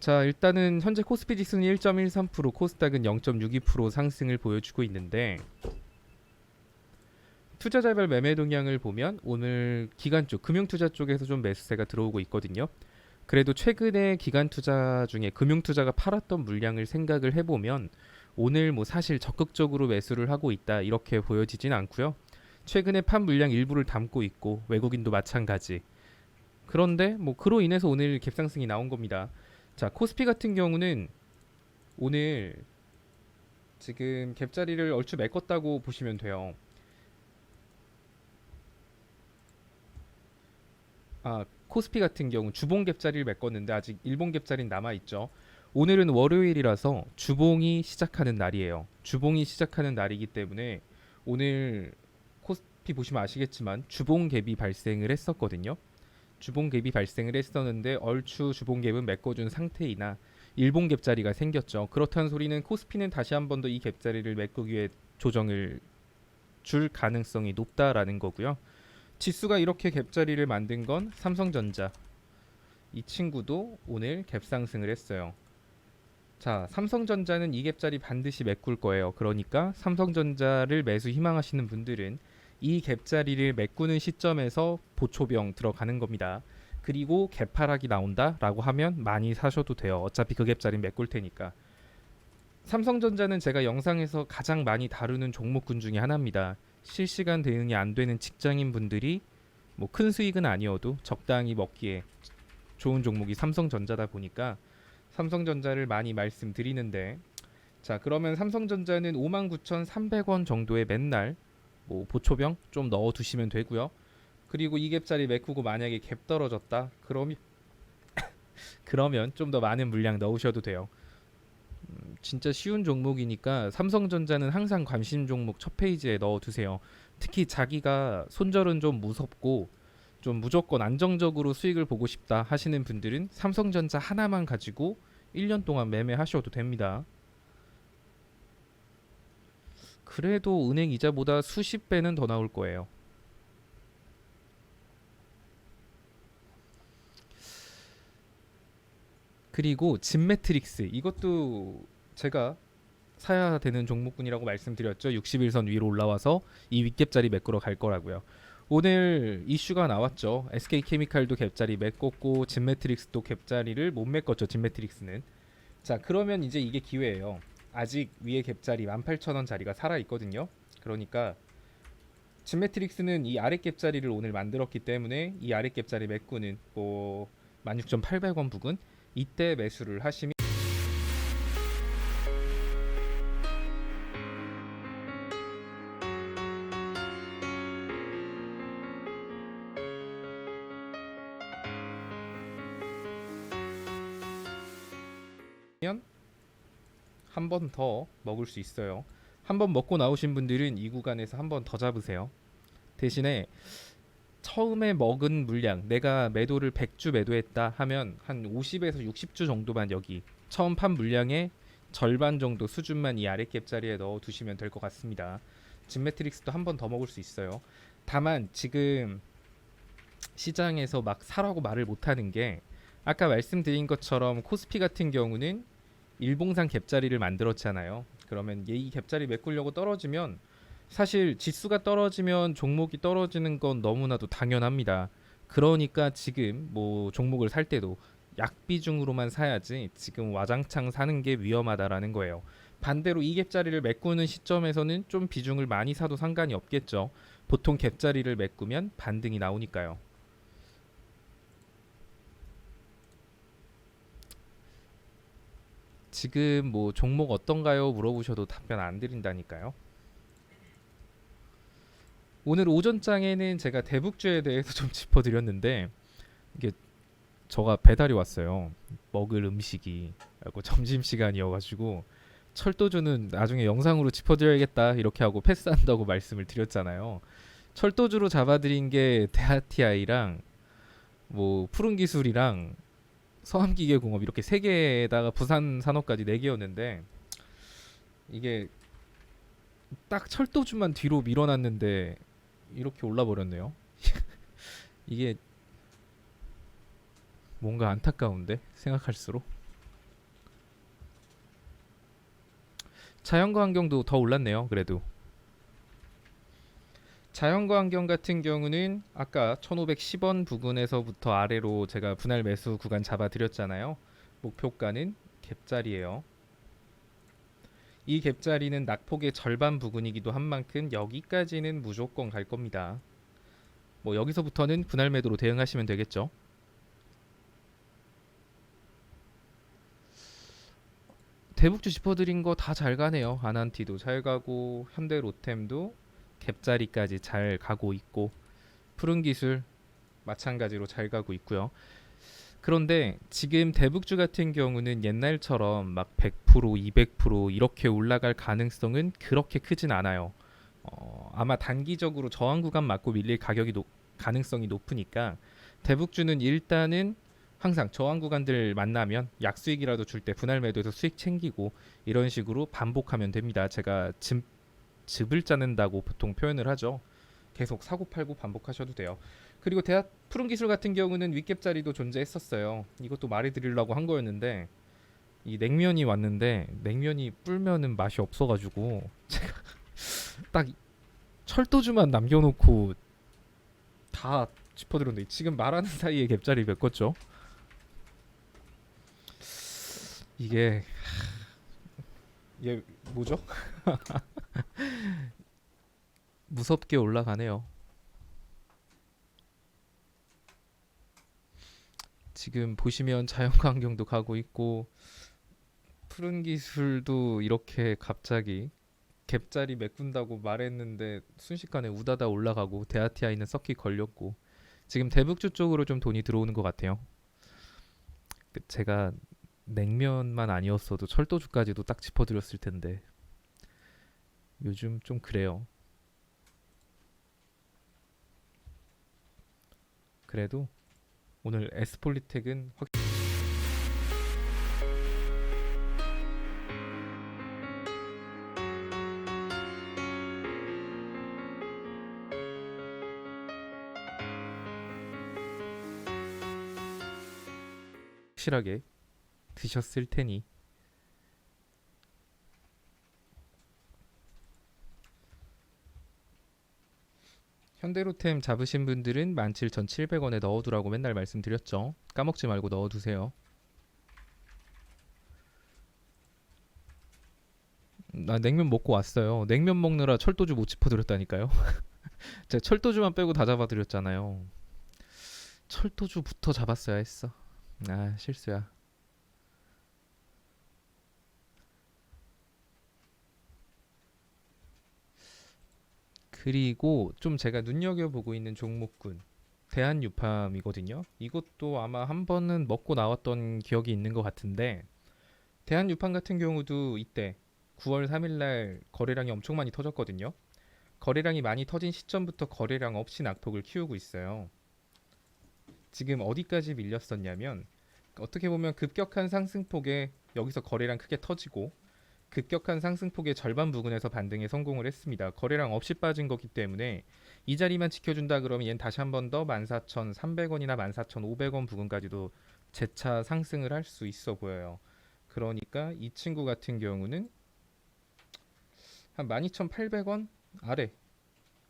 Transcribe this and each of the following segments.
자, 일단은 현재 코스피 지수는 1.13%, 코스닥은 0.62% 상승을 보여주고 있는데 투자자별 매매 동향을 보면 오늘 기관 쪽, 금융투자 쪽에서 좀 매수세가 들어오고 있거든요. 그래도 최근에 기관 투자 중에 금융투자가 팔았던 물량을 생각을 해보면 오늘 뭐 사실 적극적으로 매수를 하고 있다 이렇게 보여지진 않고요. 최근에 판 물량 일부를 담고 있고 외국인도 마찬가지. 그런데 뭐 그로 인해서 오늘 갭상승이 나온 겁니다. 자, 코스피 같은 경우는 오늘 지금 갭자리를 얼추 메꿨다고 보시면 돼요. 코스피 같은 경우 주봉 갭자리를 메꿨는데 아직 일봉 갭자리는 남아 있죠. 오늘은 월요일이라서 주봉이 시작하는 날이에요. 주봉이 시작하는 날이기 때문에 오늘 코스피 보시면 아시겠지만 주봉 갭이 발생을 했었거든요. 주봉 갭이 발생을 했었는데 얼추 주봉 갭은 메꿔준 상태이나 일봉 갭자리가 생겼죠. 그렇다는 소리는 코스피는 다시 한 번 더 이 갭자리를 메꾸기 위해 조정을 줄 가능성이 높다라는 거고요. 지수가 이렇게 갭자리를 만든 건 삼성전자 이 친구도 오늘 갭상승을 했어요. 자, 삼성전자는 이 갭자리 반드시 메꿀 거예요. 그러니까 삼성전자를 매수 희망하시는 분들은 이 갭자리를 메꾸는 시점에서 보초병 들어가는 겁니다. 그리고 갭하락이 나온다라고 하면 많이 사셔도 돼요. 어차피 그 갭자리 메꿀 테니까. 삼성전자는 제가 영상에서 가장 많이 다루는 종목군 중에 하나입니다. 실시간 대응이 안 되는 직장인 분들이 뭐 큰 수익은 아니어도 적당히 먹기에 좋은 종목이 삼성전자다 보니까 삼성전자를 많이 말씀드리는데, 자, 그러면 삼성전자는 59,300원 정도에 맨날 뭐 보초병 좀 넣어 두시면 되고요. 그리고 이 갭자리 메꾸고 만약에 갭 떨어졌다 그러면 좀 더 많은 물량 넣으셔도 돼요. 진짜 쉬운 종목이니까 삼성전자는 항상 관심 종목 첫 페이지에 넣어두세요. 특히 자기가 손절은 좀 무섭고 좀 무조건 안정적으로 수익을 보고 싶다 하시는 분들은 삼성전자 하나만 가지고 1년 동안 매매하셔도 됩니다. 그래도 은행 이자보다 수십 배는 더 나올 거예요. 그리고 진매트릭스 이것도 제가 사야 되는 종목군이라고 말씀드렸죠. 61선 위로 올라와서 이 윗갭자리 메꾸러 갈 거라고요. 오늘 이슈가 나왔죠. SK케미칼도 갭자리 메꿨고 진매트릭스도 갭자리를 못 메꿨죠. 진매트릭스는. 자, 그러면 이제 이게 기회예요. 아직 위에 갭자리 18,000원 자리가 살아 있거든요. 그러니까 진매트릭스는 이 아래 갭자리를 오늘 만들었기 때문에 이 아래 갭자리 메꾸는 뭐 16,800원 부근 이때 매수를 하시면 한 번 더 먹을 수 있어요. 한 번 먹고 나오신 분들은 이 구간에서 한 번 더 잡으세요. 대신에 처음에 먹은 물량, 내가 매도를 100주 매도했다 하면 한 50에서 60주 정도만 여기 처음 판 물량의 절반 정도 수준만 이 아래 갭자리에 넣어 두시면 될 것 같습니다. 진매트릭스도 한 번 더 먹을 수 있어요. 다만 지금 시장에서 막 사라고 말을 못하는 게 아까 말씀드린 것처럼 코스피 같은 경우는 일봉상 갭자리를 만들었잖아요. 그러면 이 갭자리 메꾸려고 떨어지면 사실 지수가 떨어지면 종목이 떨어지는 건 너무나도 당연합니다. 그러니까 지금 뭐 종목을 살 때도 약비중으로만 사야지 지금 와장창 사는 게 위험하다라는 거예요. 반대로 이 갭자리를 메꾸는 시점에서는 좀 비중을 많이 사도 상관이 없겠죠. 보통 갭자리를 메꾸면 반등이 나오니까요. 지금 뭐 종목 어떤가요? 물어보셔도 답변 안 드린다니까요. 오늘 오전장에는 제가 대북주에 대해서 좀 짚어드렸는데 이게 저가 배달이 왔어요. 먹을 음식이 그리고 점심시간이어가지고 철도주는 나중에 영상으로 짚어드려야겠다 이렇게 하고 패스한다고 말씀을 드렸잖아요. 철도주로 잡아드린 게 대하티아이랑 뭐 푸른기술이랑 서암기계공업 이렇게 세 개에다가 부산산업까지 네 개였는데 이게 딱 철도주만 뒤로 밀어놨는데 이렇게 올라버렸네요. 이게 뭔가 안타까운데 생각할수록 자연과 환경도 더 올랐네요. 그래도 자연과 환경 같은 경우는 아까 1510원 부근에서부터 아래로 제가 분할 매수 구간 잡아 드렸잖아요. 목표가는 갭자리예요. 이 갭자리는 낙폭의 절반 부근이기도 한 만큼 여기까지는 무조건 갈 겁니다. 뭐 여기서부터는 분할 매도로 대응하시면 되겠죠. 대북주 짚어드린 거 다 잘 가네요. 아난티도 잘 가고 현대로템도 갭자리까지 잘 가고 있고 푸른기술 마찬가지로 잘 가고 있고요. 그런데 지금 대북주 같은 경우는 옛날처럼 막 100%, 200% 이렇게 올라갈 가능성은 그렇게 크진 않아요. 아마 단기적으로 저항 구간 맞고 밀릴 가능성이 높으니까 대북주는 일단은 항상 저항 구간들 만나면 약수익이라도 줄 때 분할 매도해서 수익 챙기고 이런 식으로 반복하면 됩니다. 제가 즙을 짜낸다고 보통 표현을 하죠. 계속 사고 팔고 반복하셔도 돼요. 그리고 대학 푸른 기술 같은 경우는 윗갭 자리도 존재했었어요. 이것도 말해드리려고 한 거였는데 이 냉면이 왔는데 냉면이 불면은 맛이 없어가지고 제가 딱 철도주만 남겨놓고 다 짚어드렸는데 지금 말하는 사이에 갭자리 메꿨죠. 이게 뭐죠? 무섭게 올라가네요. 지금 보시면 자연환경도 가고 있고 푸른 기술도 이렇게 갑자기 갭자리 메꾼다고 말했는데 순식간에 우다다 올라가고 대아티아이는 썩히 걸렸고 지금 대북주 쪽으로 좀 돈이 들어오는 것 같아요. 제가 냉면만 아니었어도 철도주까지도 딱 짚어드렸을 텐데 요즘 좀 그래요. 그래도 오늘 에스폴리텍은 확실하게 드셨을 테니 현대로템 잡으신 분들은 17,700원에 넣어두라고 맨날 말씀드렸죠. 까먹지 말고 넣어두세요. 나 냉면 먹고 왔어요. 냉면 먹느라 철도주 못 짚어드렸다니까요. 제가 철도주만 빼고 다 잡아드렸잖아요. 철도주부터 잡았어야 했어. 아, 실수야. 그리고 좀 제가 눈여겨보고 있는 종목군 대한유팜이거든요. 이것도 아마 한 번은 먹고 나왔던 기억이 있는 것 같은데 대한유팜 같은 경우도 이때 9월 3일날 거래량이 엄청 많이 터졌거든요. 거래량이 많이 터진 시점부터 거래량 없이 낙폭을 키우고 있어요. 지금 어디까지 밀렸었냐면 어떻게 보면 급격한 상승폭에 여기서 거래량 크게 터지고 급격한 상승폭의 절반 부근에서 반등에 성공을 했습니다. 거래량 없이 빠진 거기 때문에 이 자리만 지켜준다 그러면 얘는 다시 한 번 더 14,300원이나 14,500원 부근까지도 재차 상승을 할 수 있어 보여요. 그러니까 이 친구 같은 경우는 한 12,800원 아래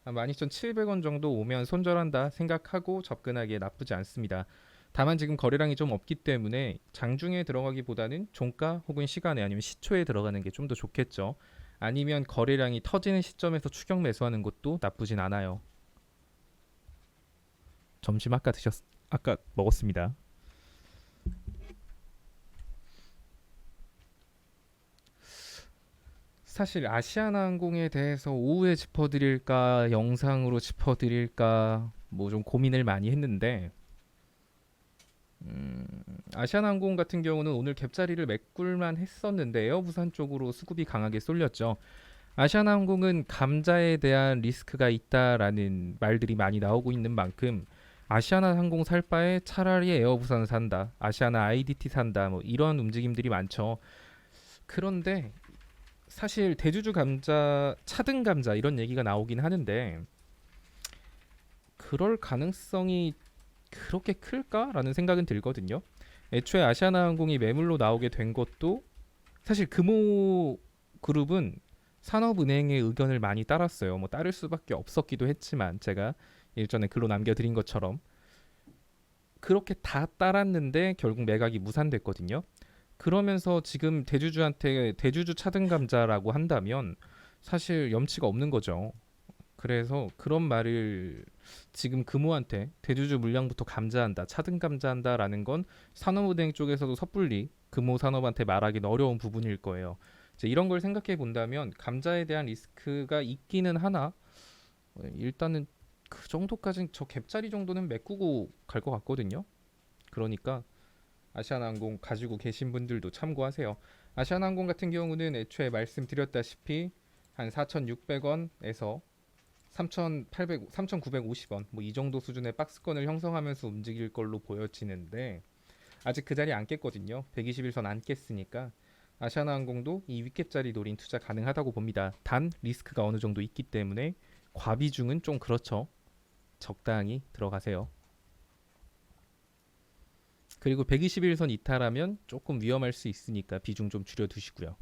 한 12,700원 정도 오면 손절한다 생각하고 접근하기에 나쁘지 않습니다. 다만 지금 거래량이 좀 없기 때문에 장중에 들어가기보다는 종가 혹은 시간에 아니면 시초에 들어가는 게 좀 더 좋겠죠. 아니면 거래량이 터지는 시점에서 추격 매수하는 것도 나쁘진 않아요. 점심 아까 먹었습니다. 사실 아시아나항공에 대해서 오후에 짚어드릴까 영상으로 짚어드릴까 뭐 좀 고민을 많이 했는데 아시아나항공 같은 경우는 오늘 갭자리를 메꿀만 했었는데 에어부산 쪽으로 수급이 강하게 쏠렸죠. 아시아나항공은 감자에 대한 리스크가 있다라는 말들이 많이 나오고 있는 만큼 아시아나항공 살 바에 차라리 에어부산 산다, 아시아나 IDT 산다, 뭐 이런 움직임들이 많죠. 그런데 사실 대주주 감자, 차등 감자 이런 얘기가 나오긴 하는데 그럴 가능성이 그렇게 클까라는 생각은 들거든요. 애초에 아시아나항공이 매물로 나오게 된 것도 사실 금호 그룹은 산업은행의 의견을 많이 따랐어요. 뭐 따를 수밖에 없었기도 했지만 제가 일전에 글로 남겨드린 것처럼 그렇게 다 따랐는데 결국 매각이 무산됐거든요. 그러면서 지금 대주주한테 대주주 차등 감자라고 한다면 사실 염치가 없는 거죠. 그래서 그런 말을 지금 금호한테 대주주 물량부터 감자한다, 차등 감자한다라는 건 산업은행 쪽에서도 섣불리 금호 산업한테 말하기는 어려운 부분일 거예요. 이제 이런 걸 생각해 본다면 감자에 대한 리스크가 있기는 하나 일단은 그 정도까지는 저 갭자리 정도는 메꾸고 갈 것 같거든요. 그러니까 아시아나항공 가지고 계신 분들도 참고하세요. 아시아나항공 같은 경우는 애초에 말씀드렸다시피 한 4,600원에서 3,800, 3,950원 뭐 이 정도 수준의 박스권을 형성하면서 움직일 걸로 보여지는데 아직 그 자리 안 깼거든요. 121선 안 깼으니까 아시아나항공도 이 윗갭자리 노린 투자 가능하다고 봅니다. 단 리스크가 어느 정도 있기 때문에 과비중은 좀 그렇죠. 적당히 들어가세요. 그리고 121선 이탈하면 조금 위험할 수 있으니까 비중 좀 줄여 두시고요.